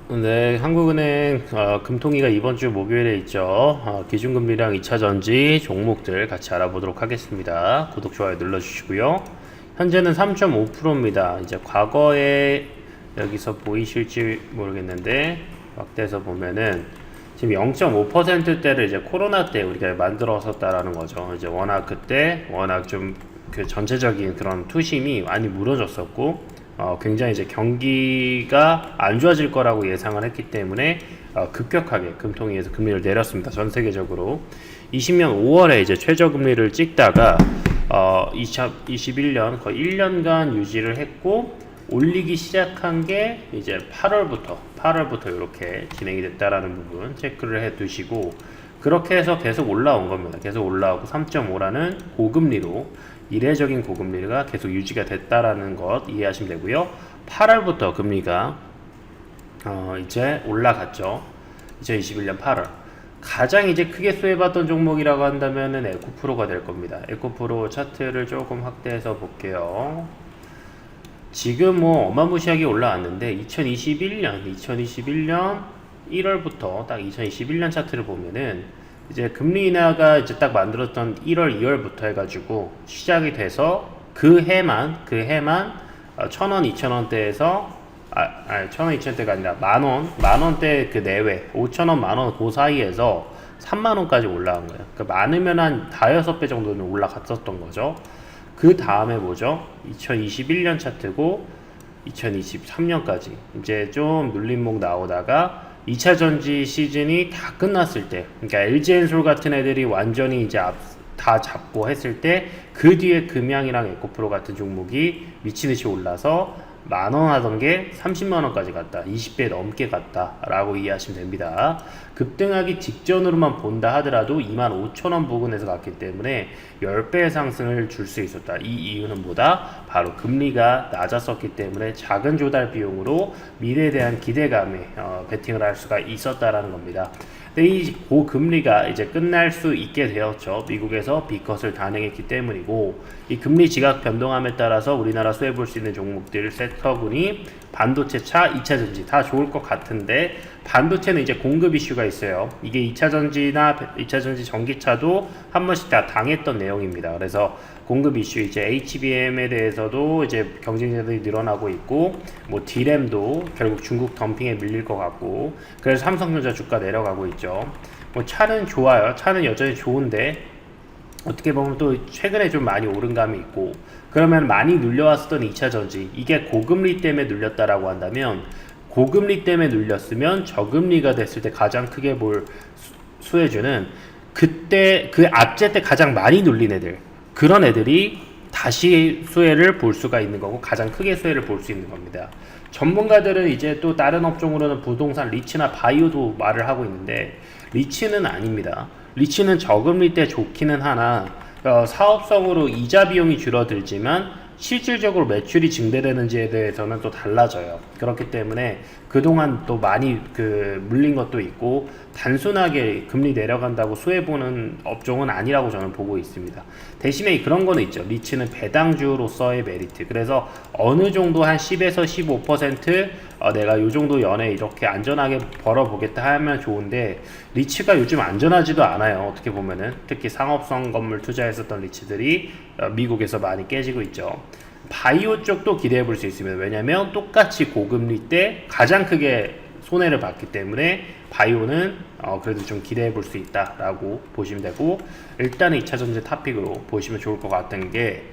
네, 한국은행 금통위가 이번 주 목요일에 있죠. 기준금리랑 2차전지 종목들 같이 알아보도록 하겠습니다. 구독, 좋아요 눌러주시고요. 현재는 3.5%입니다. 이제 과거에 여기서 보이실지 모르겠는데 확대해서 보면은 지금 0.5%대를 이제 코로나 때 우리가 만들었었다라는 거죠. 이제 워낙 그때 워낙 좀 그 전체적인 그런 투심이 많이 무너졌었고 굉장히 이제 경기가 안 좋아질 거라고 예상을 했기 때문에 급격하게 금통위에서 금리를 내렸습니다. 전 세계적으로 20년 5월에 이제 최저 금리를 찍다가 2021년 거의 1년간 유지를 했고 올리기 시작한 게 이제 8월부터 이렇게 진행이 됐다라는 부분 체크를 해 두시고 그렇게 해서 계속 올라온 겁니다. 계속 올라오고 3.5라는 고금리로 이례적인 고금리가 계속 유지가 됐다라는 것 이해하시면 되고요. 8월부터 금리가 이제 올라갔죠. 2021년 8월. 가장 이제 크게 수혜받던 종목이라고 한다면은 에코프로가 될 겁니다. 에코프로 차트를 조금 확대해서 볼게요. 지금 뭐 어마무시하게 올라왔는데 2021년 1월부터 딱 2021년 차트를 보면은 이제 금리 인하가 이제 딱 만들었던 1월, 2월부터 해가지고 시작이 돼서 그 해만 1,000원, 2,000원대에서 1,000원, 2,000원대가 아니라 만원대 그 내외 5,000원, 만원 그 사이에서 3만원까지 올라간 거예요. 그러니까 많으면 한 5-6배 정도는 올라갔었던 거죠. 그 다음에 뭐죠? 2021년 차트고 2023년까지 이제 좀 눌림목 나오다가 2차 전지 시즌이 다 끝났을 때, 그러니까 LG엔솔 같은 애들이 완전히 이제 다 잡고 했을 때, 그 뒤에 금양이랑 에코프로 같은 종목이 미치듯이 올라서 만원 하던 게 30만원까지 갔다, 20배 넘게 갔다 라고 이해하시면 됩니다. 급등하기 직전으로만 본다 하더라도 25,000원 부근에서 갔기 때문에 10배의 상승을 줄 수 있었다. 이 이유는 뭐다? 바로 금리가 낮았었기 때문에 작은 조달 비용으로 미래에 대한 기대감에 베팅을 할 수가 있었다라는 겁니다. 근데 이 고금리가 이제 끝날 수 있게 되었죠. 미국에서 B컷을 단행했기 때문이고, 이 금리 지각 변동함에 따라서 우리나라 수혜 볼 수 있는 종목들 섹터군이 반도체 차, 2차 전지 다 좋을 것 같은데, 반도체는 이제 공급 이슈가 있어요. 이게 2차 전지나 2차 전지 전기차도 한 번씩 다 당했던 내용입니다. 그래서 공급 이슈 이제 HBM에 대해서도 이제 경쟁자들이 늘어나고 있고, 뭐 D램도 결국 중국 덤핑에 밀릴 것 같고, 그래서 삼성전자 주가 내려가고 있죠. 뭐 차는 좋아요. 차는 여전히 좋은데 어떻게 보면 또 최근에 좀 많이 오른 감이 있고, 그러면 많이 눌려왔었던 2차 전지, 이게 고금리 때문에 눌렸다라고 한다면, 고금리 때문에 눌렸으면 저금리가 됐을 때 가장 크게 볼 수혜주는 그때 그 악재 때 가장 많이 눌린 애들, 그런 애들이 다시 수혜를 볼 수가 있는 거고 가장 크게 수혜를 볼 수 있는 겁니다. 전문가들은 이제 또 다른 업종으로는 부동산, 리츠나 바이오도 말을 하고 있는데 리츠는 아닙니다. 리츠는 저금리 때 좋기는 하나 사업성으로 이자 비용이 줄어들지만 실질적으로 매출이 증대되는지에 대해서는 또 달라져요. 그렇기 때문에 그동안 또 많이 물린 것도 있고 단순하게 금리 내려간다고 수혜보는 업종은 아니라고 저는 보고 있습니다. 대신에 그런 거는 있죠. 리츠는 배당주로서의 메리트. 그래서 어느 정도 한 10에서 15% 내가 요 정도 연에 이렇게 안전하게 벌어보겠다 하면 좋은데 리츠가 요즘 안전하지도 않아요. 어떻게 보면은 특히 상업성 건물 투자했었던 리츠들이 미국에서 많이 깨지고 있죠. 바이오 쪽도 기대해 볼 수 있습니다. 왜냐면 똑같이 고금리 때 가장 크게 손해를 봤기 때문에 바이오는 그래도 좀 기대해 볼 수 있다라고 보시면 되고, 일단은 2차 전지 탑픽으로 보시면 좋을 것 같은 게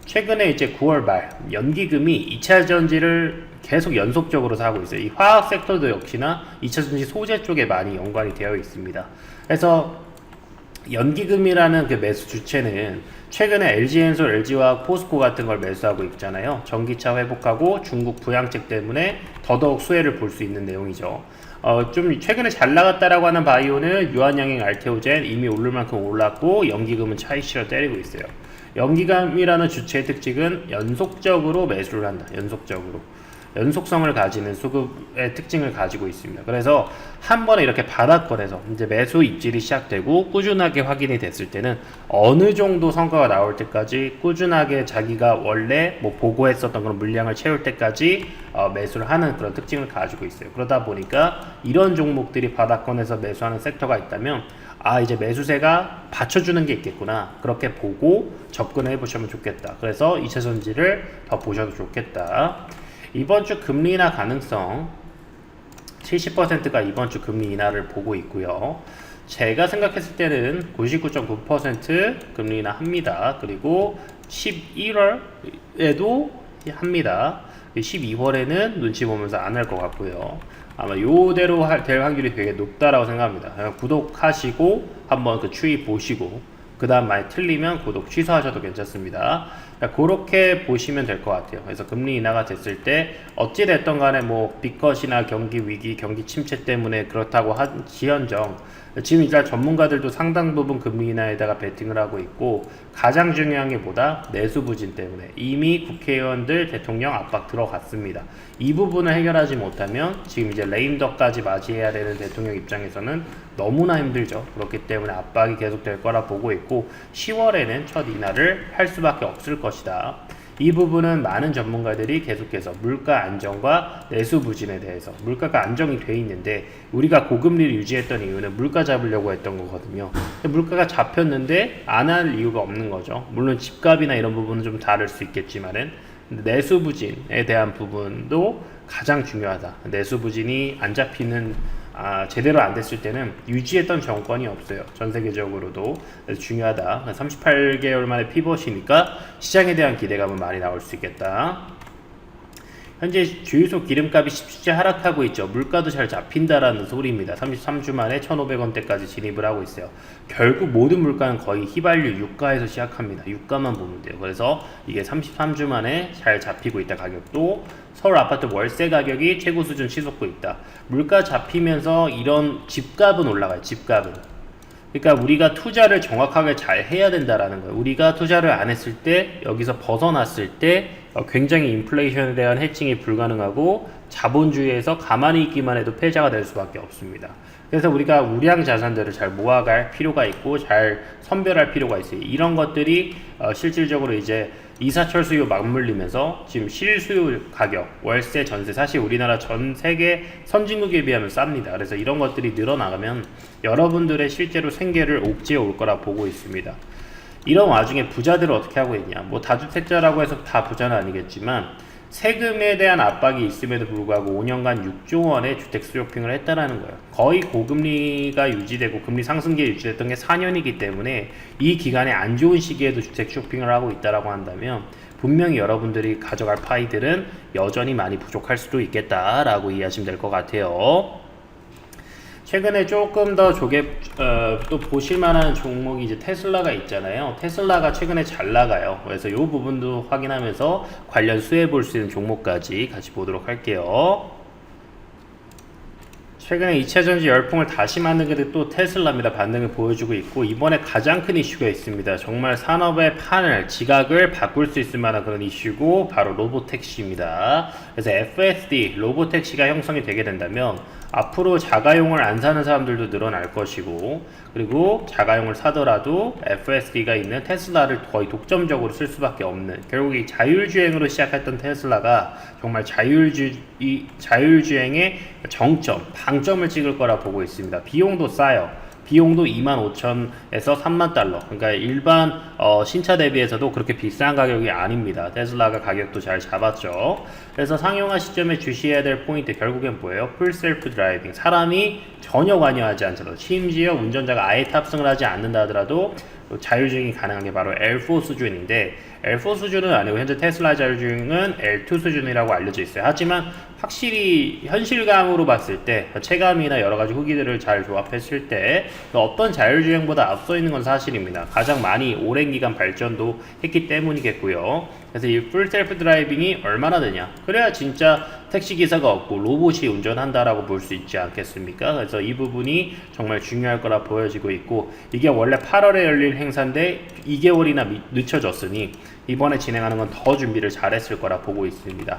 최근에 이제 9월 말 연기금이 2차 전지를 계속 연속적으로 사고 있어요. 이 화학 섹터도 역시나 2차 전지 소재 쪽에 많이 연관이 되어 있습니다. 그래서 연기금이라는 그 매수 주체는 최근에 LG엔솔, LG화학, 포스코 같은 걸 매수하고 있잖아요. 전기차 회복하고 중국 부양책 때문에 더더욱 수혜를 볼 수 있는 내용이죠. 좀 최근에 잘 나갔다라고 하는 바이오는 유한양행 알테오젠 이미 오를 만큼 올랐고 연기금은 차익실어 때리고 있어요. 연기금이라는 주체의 특징은 연속적으로 매수를 한다. 연속적으로. 연속성을 가지는 수급의 특징을 가지고 있습니다. 그래서 한 번에 이렇게 바닥권에서 이제 매수 입질이 시작되고 꾸준하게 확인이 됐을 때는 어느 정도 성과가 나올 때까지 꾸준하게 자기가 원래 뭐 보고했었던 그런 물량을 채울 때까지 매수를 하는 그런 특징을 가지고 있어요. 그러다 보니까 이런 종목들이 바닥권에서 매수하는 섹터가 있다면 이제 매수세가 받쳐주는 게 있겠구나, 그렇게 보고 접근해 보시면 좋겠다. 그래서 2차전지를 더 보셔도 좋겠다. 이번 주 금리 인하 가능성 70%가 이번 주 금리 인하를 보고 있고요. 제가 생각했을 때는 99.9% 금리 인하 합니다. 그리고 11월에도 합니다. 12월에는 눈치 보면서 안 할 것 같고요. 아마 요대로 될 확률이 되게 높다라고 생각합니다. 그냥 구독하시고 한번 그 추이 보시고 그 다음 많이 틀리면 구독 취소하셔도 괜찮습니다. 그렇게 보시면 될 것 같아요. 그래서 금리 인하가 됐을 때 어찌 됐던 간에 뭐 빅컷이나 경기 위기, 경기 침체 때문에 그렇다고 한 지연정 지금 일단 전문가들도 상당 부분 금리 인하에다가 베팅을 하고 있고, 가장 중요한 게 뭐다? 내수 부진 때문에 이미 국회의원들 대통령 압박 들어갔습니다. 이 부분을 해결하지 못하면 지금 이제 레임덕까지 맞이해야 되는 대통령 입장에서는 너무나 힘들죠. 그렇기 때문에 압박이 계속될 거라 보고 있고 10월에는 첫 인하를 할 수밖에 없을 것이다. 이 부분은 많은 전문가들이 계속해서 물가 안정과 내수 부진에 대해서, 물가가 안정이 돼 있는데 우리가 고금리를 유지했던 이유는 물가 잡으려고 했던 거거든요. 물가가 잡혔는데 안 할 이유가 없는 거죠. 물론 집값이나 이런 부분은 좀 다를 수 있겠지만은 내수 부진에 대한 부분도 가장 중요하다. 내수 부진이 안 잡히는 제대로 안 됐을 때는 유지했던 정권이 없어요. 전 세계적으로도. 그래서 중요하다. 38개월 만에 피벗이니까 시장에 대한 기대감은 많이 나올 수 있겠다. 현재 주유소 기름값이 쉽게 하락하고 있죠. 물가도 잘 잡힌다라는 소리입니다. 33주 만에 1,500원대까지 진입을 하고 있어요. 결국 모든 물가는 거의 휘발유, 유가에서 시작합니다. 유가만 보면 돼요. 그래서 이게 33주 만에 잘 잡히고 있다. 가격도 서울 아파트 월세 가격이 최고 수준 치솟고 있다. 물가 잡히면서 이런 집값은 올라가요. 집값은. 그러니까 우리가 투자를 정확하게 잘 해야 된다라는 거예요. 우리가 투자를 안 했을 때, 여기서 벗어났을 때 굉장히 인플레이션에 대한 해칭이 불가능하고 자본주의에서 가만히 있기만 해도 패자가 될 수밖에 없습니다. 그래서 우리가 우량 자산들을 잘 모아갈 필요가 있고 잘 선별할 필요가 있어요. 이런 것들이 실질적으로 이제 이사철 수요 맞물리면서 지금 실수요 가격, 월세, 전세, 사실 우리나라 전 세계 선진국에 비하면 쌉니다. 그래서 이런 것들이 늘어나가면 여러분들의 실제로 생계를 옥죄어 올 거라 보고 있습니다. 이런 와중에 부자들은 어떻게 하고 있냐? 뭐 다주택자라고 해서 다 부자는 아니겠지만 세금에 대한 압박이 있음에도 불구하고 5년간 6조 원의 주택 수요핑을 했다라는 거예요. 거의 고금리가 유지되고 금리 상승기에 유지됐던 게 4년이기 때문에 이 기간에 안 좋은 시기에도 주택 쇼핑을 하고 있다라고 한다면 분명히 여러분들이 가져갈 파이들은 여전히 많이 부족할 수도 있겠다라고 이해하시면 될 것 같아요. 최근에 조금 더 또 보실만한 종목이 이제 테슬라가 있잖아요. 테슬라가 최근에 잘 나가요. 그래서 이 부분도 확인하면서 관련 수혜 볼 수 있는 종목까지 같이 보도록 할게요. 최근에 2차전지 열풍을 다시 만든 게 또 테슬라입니다. 반등을 보여주고 있고, 이번에 가장 큰 이슈가 있습니다. 정말 산업의 판을, 지각을 바꿀 수 있을 만한 그런 이슈고 바로 로보택시입니다. 그래서 FSD, 로보택시가 형성이 되게 된다면 앞으로 자가용을 안 사는 사람들도 늘어날 것이고, 그리고 자가용을 사더라도 FSD가 있는 테슬라를 거의 독점적으로 쓸 수밖에 없는, 결국 이 자율주행으로 시작했던 테슬라가 정말 자율주행의 정점, 방점을 찍을 거라 보고 있습니다. 비용도 싸요. 비용도 25,000에서 3만 달러. 그러니까 일반 신차 대비해서도 그렇게 비싼 가격이 아닙니다. 테슬라가 가격도 잘 잡았죠. 그래서 상용화 시점에 주시해야 될 포인트 결국엔 뭐예요? 풀 셀프 드라이빙. 사람이 전혀 관여하지 않더라도, 심지어 운전자가 아예 탑승을 하지 않는다 하더라도 자율주행이 가능한 게 바로 L4 수준인데, L4 수준은 아니고 현재 테슬라 자율주행은 L2 수준이라고 알려져 있어요. 하지만 확실히 현실감으로 봤을 때, 체감이나 여러 가지 후기들을 잘 조합했을 때 어떤 자율주행보다 앞서 있는 건 사실입니다. 가장 많이 오랜 기간 발전도 했기 때문이겠고요. 그래서 이 풀 셀프 드라이빙이 얼마나 되냐? 그래야 진짜 택시기사가 없고 로봇이 운전한다라고 볼 수 있지 않겠습니까? 그래서 이 부분이 정말 중요할 거라 보여지고 있고, 이게 원래 8월에 열릴 행사인데 2개월이나 늦춰졌으니 이번에 진행하는 건 더 준비를 잘했을 거라 보고 있습니다.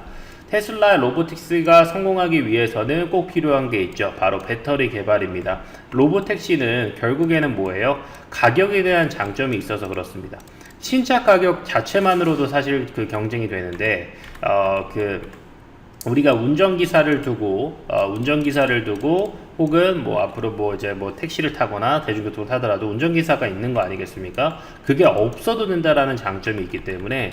테슬라 로보틱스가 성공하기 위해서는 꼭 필요한 게 있죠. 바로 배터리 개발입니다. 로보택시는 결국에는 뭐예요? 가격에 대한 장점이 있어서 그렇습니다. 신차 가격 자체만으로도 사실 그 경쟁이 되는데, 우리가 운전기사를 두고 혹은 뭐 앞으로 뭐 이제 뭐 택시를 타거나 대중교통을 타더라도 운전기사가 있는 거 아니겠습니까? 그게 없어도 된다라는 장점이 있기 때문에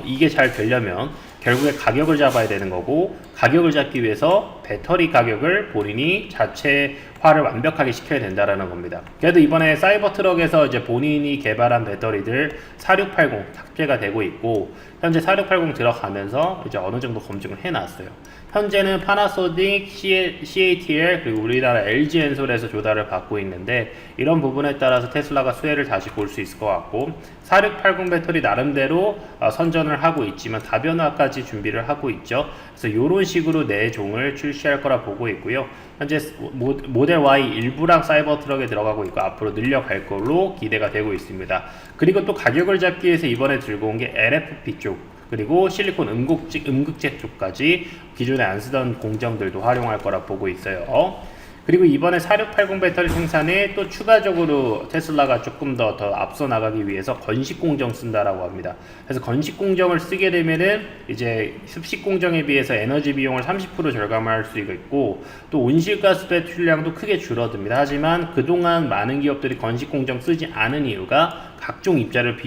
이게 잘 되려면 결국에 가격을 잡아야 되는 거고, 가격을 잡기 위해서 배터리 가격을 본인이 자체화를 완벽하게 시켜야 된다라는 겁니다. 그래도 이번에 사이버 트럭에서 이제 본인이 개발한 배터리들 4680 탑재가 되고 있고, 현재 4680 들어가면서 이제 어느 정도 검증을 해놨어요. 현재는 파나소닉, CATL 그리고 우리나라 LG 엔솔에서 조달을 받고 있는데, 이런 부분에 따라서 테슬라가 수혜를 다시 볼 수 있을 것 같고, 4680 배터리 나름대로 선전을 하고 있지만 다변화까지 준비를 하고 있죠. 그래서 이런 식으로 내 종을 출시할 거라 보고 있고요. 현재 모델 Y 일부랑 사이버 트럭에 들어가고 있고 앞으로 늘려갈 걸로 기대가 되고 있습니다. 그리고 또 가격을 잡기 위해서 이번에 들고 온 게 LFP 쪽, 그리고 실리콘 음극재 쪽까지 기존에 안 쓰던 공정들도 활용할 거라 보고 있어요. 그리고 이번에 4680 배터리 생산에 또 추가적으로 테슬라가 조금 더 앞서 나가기 위해서 건식 공정 쓴다라고 합니다. 그래서 건식 공정을 쓰게 되면은 이제 습식 공정에 비해서 에너지 비용을 30% 절감할 수 있고, 또 온실가스 배출량도 크게 줄어듭니다. 하지만 그동안 많은 기업들이 건식 공정 쓰지 않은 이유가 각종 입자를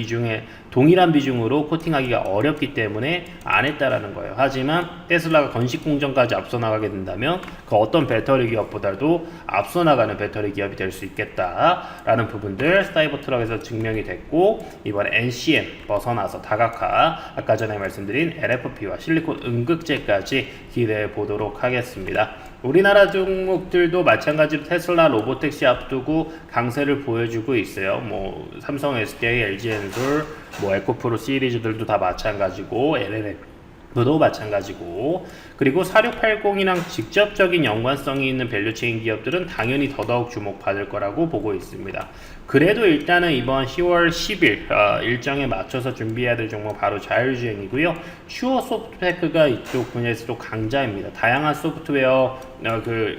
동일한 비중으로 코팅하기가 어렵기 때문에 안 했다라는 거예요. 하지만 테슬라가 건식 공정까지 앞서 나가게 된다면 그 어떤 배터리 기업보다도 앞서 나가는 배터리 기업이 될 수 있겠다라는 부분들 사이버 트럭에서 증명이 됐고, 이번에 NCM 벗어나서 다각화, 아까 전에 말씀드린 LFP와 실리콘 음극재까지 기대해 보도록 하겠습니다. 우리나라 종목들도 마찬가지로 테슬라 로보택시 앞두고 강세를 보여주고 있어요. 뭐 삼성 SK, LG 엔솔, 뭐 에코프로 시리즈들도 다 마찬가지고, LLM도 마찬가지고, 그리고 4680이랑 직접적인 연관성이 있는 밸류체인 기업들은 당연히 더더욱 주목받을 거라고 보고 있습니다. 그래도 일단은 이번 10월 10일 일정에 맞춰서 준비해야 될 종목 바로 자율주행이고요. 슈어 소프트테크가 이쪽 분야에서 또 강자입니다. 다양한 소프트웨어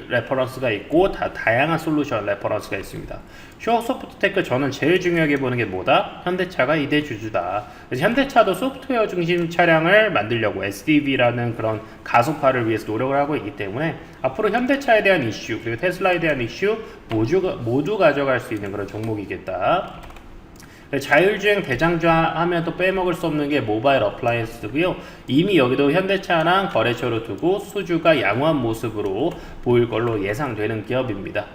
레퍼런스가 있고 다양한 솔루션 레퍼런스가 있습니다. 슈어 소프트테크 저는 제일 중요하게 보는 게 뭐다? 현대차가 2대 주주다. 그래서 현대차도 소프트웨어 중심 차량을 만들려고 SDV라는 그런 가속화를 위해서 노력을 하고 있기 때문에 앞으로 현대차에 대한 이슈 그리고 테슬라에 대한 이슈 모두 가져갈 수 있는 그런 종목이겠다. 자율주행 대장주 하면 또 빼먹을 수 없는 게 모바일 어플라이언스고요. 이미 여기도 현대차랑 거래처로 두고 수주가 양호한 모습으로 보일 걸로 예상되는 기업입니다.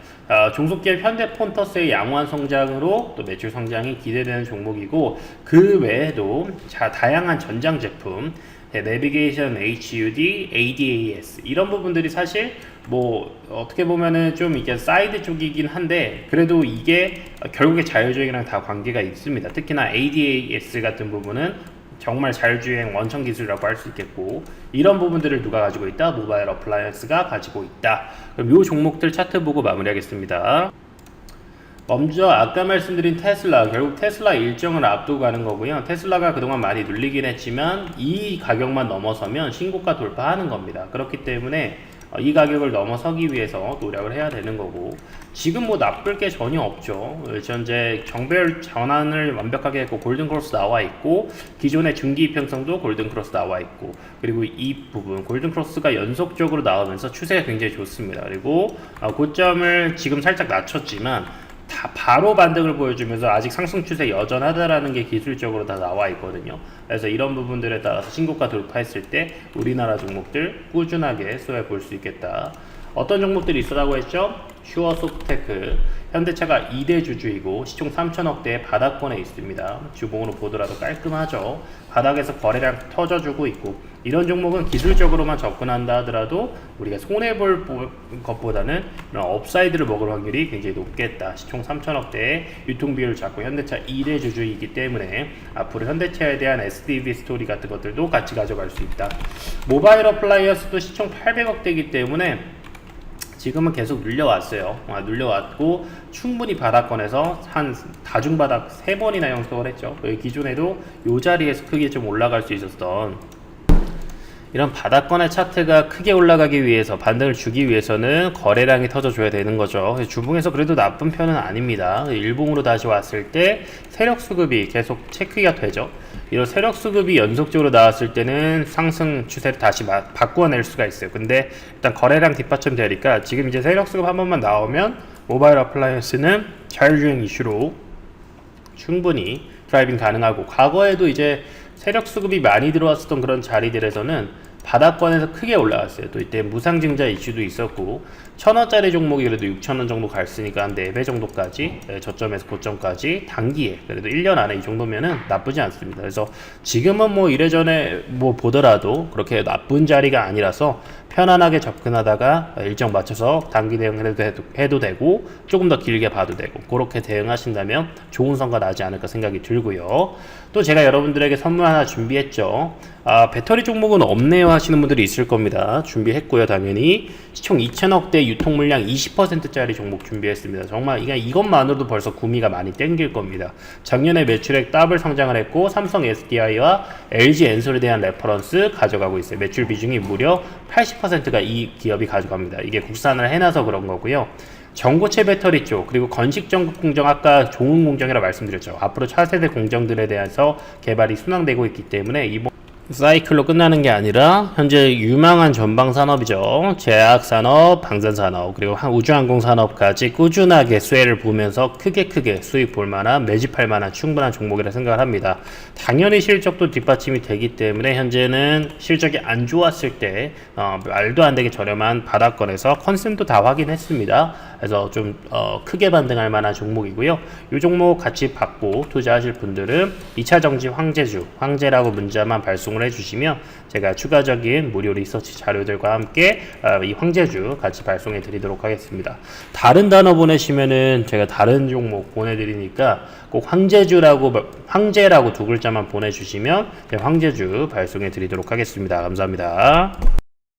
종속기업 현대폰터스의 양호한 성장으로 또 매출 성장이 기대되는 종목이고, 그 외에도 다양한 전장 제품, 내비게이션 HUD, ADAS 이런 부분들이 사실 뭐 어떻게 보면은 좀 이게 사이드 쪽이긴 한데, 그래도 이게 결국에 자율주행이랑 다 관계가 있습니다. 특히나 ADAS 같은 부분은 정말 자율주행 원천 기술이라고 할 수 있겠고, 이런 부분들을 누가 가지고 있다? 모바일 어플라이언스가 가지고 있다. 그럼 이 종목들 차트 보고 마무리하겠습니다. 먼저 아까 말씀드린 테슬라, 결국 테슬라 일정을 앞두고 가는 거고요. 테슬라가 그동안 많이 눌리긴 했지만 이 가격만 넘어서면 신고가 돌파하는 겁니다. 그렇기 때문에 이 가격을 넘어서기 위해서 노력을 해야 되는 거고, 지금 뭐 나쁠 게 전혀 없죠. 현재 정배열 전환을 완벽하게 했고 골든크로스 나와 있고, 기존의 중기 이평선도 골든크로스 나와 있고, 그리고 이 부분 골든크로스가 연속적으로 나오면서 추세가 굉장히 좋습니다. 그리고 고점을 지금 살짝 낮췄지만 다 바로 반등을 보여주면서 아직 상승 추세 여전하다라는 게 기술적으로 다 나와 있거든요. 그래서 이런 부분들에 따라서 신고가 돌파했을 때 우리나라 종목들 꾸준하게 쏘여 볼 수 있겠다. 어떤 종목들이 있으라고 했죠? 슈어 소프테크, 현대차가 2대 주주이고 시총 3천억대의 바닥권에 있습니다. 주봉으로 보더라도 깔끔하죠. 바닥에서 거래량 터져주고 있고, 이런 종목은 기술적으로만 접근한다 하더라도 우리가 손해볼 것보다는 이런 업사이드를 먹을 확률이 굉장히 높겠다. 시총 3천억대의 유통비율을 잡고 현대차 2대 주주이기 때문에 앞으로 현대차에 대한 SDV 스토리 같은 것들도 같이 가져갈 수 있다. 모바일 어플라이언스도 시총 800억대이기 때문에 지금은 계속 눌려왔어요. 눌려왔고 충분히 바닥권에서 한 다중바닥 3번이나 형성을 했죠. 기존에도 이 자리에서 크게 좀 올라갈 수 있었던 이런 바닥권의 차트가 크게 올라가기 위해서 반등을 주기 위해서는 거래량이 터져줘야 되는 거죠. 주봉에서 그래도 나쁜 편은 아닙니다. 일봉으로 다시 왔을 때 세력 수급이 계속 체크가 되죠. 이런 세력 수급이 연속적으로 나왔을 때는 상승 추세를 다시 바꾸어낼 수가 있어요. 근데 일단 거래량 뒷받침 되니까 지금 이제 세력 수급 한 번만 나오면 모바일 어플라이언스는 자율주행 이슈로 충분히 드라이빙 가능하고, 과거에도 이제 세력 수급이 많이 들어왔었던 그런 자리들에서는 바닥권에서 크게 올라갔어요. 또 이때 무상증자 이슈도 있었고 1,000원짜리 종목이 그래도 6,000원 정도 갔으니까 한 4배 정도까지, 저점에서 고점까지 단기에 그래도 1년 안에 이 정도면은 나쁘지 않습니다. 그래서 지금은 뭐 이래저래 뭐 보더라도 그렇게 나쁜 자리가 아니라서 편안하게 접근하다가 일정 맞춰서 단기 대응해도 되고 조금 더 길게 봐도 되고, 그렇게 대응하신다면 좋은 성과 나지 않을까 생각이 들고요. 또 제가 여러분들에게 선물 하나 준비했죠. 배터리 종목은 없네요 하시는 분들이 있을 겁니다. 준비했고요. 당연히 총 2,000억대 유통 물량 20%짜리 종목 준비했습니다. 정말 이것만으로도 벌써 구미가 많이 땡길 겁니다. 작년에 매출액 더블 성장을 했고 삼성 SDI와 LG 엔솔에 대한 레퍼런스 가져가고 있어요. 매출 비중이 무려 80%가 이 기업이 가져갑니다. 이게 국산을 해놔서 그런 거고요. 전고체 배터리 쪽, 그리고 건식 전극 공정, 아까 종응 공정이라 말씀드렸죠. 앞으로 차세대 공정들에 대해서 개발이 순항되고 있기 때문에 이번 사이클로 끝나는 게 아니라 현재 유망한 전방 산업이죠. 제약 산업, 방산 산업, 그리고 우주항공 산업까지 꾸준하게 수혜를 보면서 크게 수익 볼 만한, 매집할 만한 충분한 종목이라 생각을 합니다. 당연히 실적도 뒷받침이 되기 때문에 현재는 실적이 안 좋았을 때 말도 안 되게 저렴한 바닥권에서 컨센도 다 확인했습니다. 그래서 좀 크게 반등할 만한 종목이고요. 이 종목 같이 받고 투자하실 분들은 2차 정지 황제라고 문자만 발송을 해주시면 제가 추가적인 무료 리서치 자료들과 함께 이 황제주 같이 발송해 드리도록 하겠습니다. 다른 단어 보내시면은 제가 다른 종목 보내드리니까 꼭 황제라고 두 글자만 보내주시면 황제주 발송해 드리도록 하겠습니다. 감사합니다.